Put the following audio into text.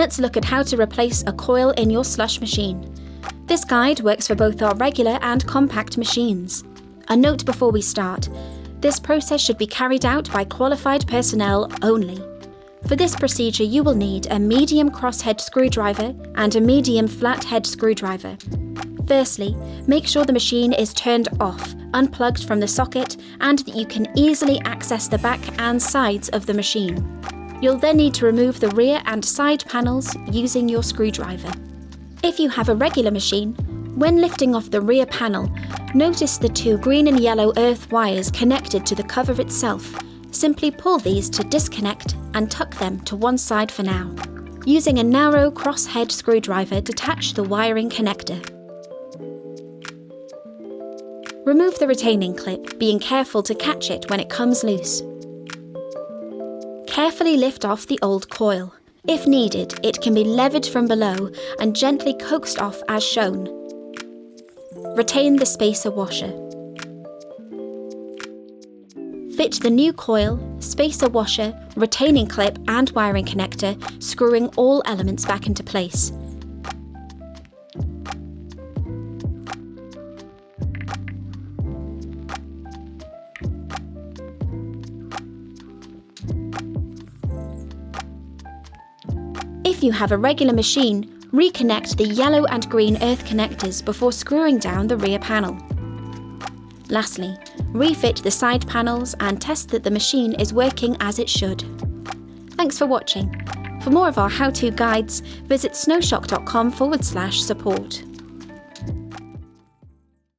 let's look at how to replace a coil in your Slush machine. This guide works for both our regular and compact machines. A note before we start: this process should be carried out by qualified personnel only. For this procedure, you will need a medium crosshead screwdriver and a medium flathead screwdriver. Firstly, make sure the machine is turned off, unplugged from the socket, and that you can easily access the back and sides of the machine. You'll then need to remove the rear and side panels using your screwdriver. If you have a regular machine, when lifting off the rear panel, notice the two green and yellow earth wires connected to the cover itself. Simply pull these to disconnect and tuck them to one side for now. Using a narrow crosshead screwdriver, detach the wiring connector. Remove the retaining clip, being careful to catch it when it comes loose. Carefully lift off the old coil. If needed, it can be levered from below and gently coaxed off as shown. Retain the spacer washer. Fit the new coil, spacer washer, retaining clip and wiring connector, screwing all elements back into place. If you have a regular machine, reconnect the yellow and green earth connectors before screwing down the rear panel. Lastly, refit the side panels and test that the machine is working as it should. Thanks for watching. For more of our how-to guides, visit snowshock.com/support.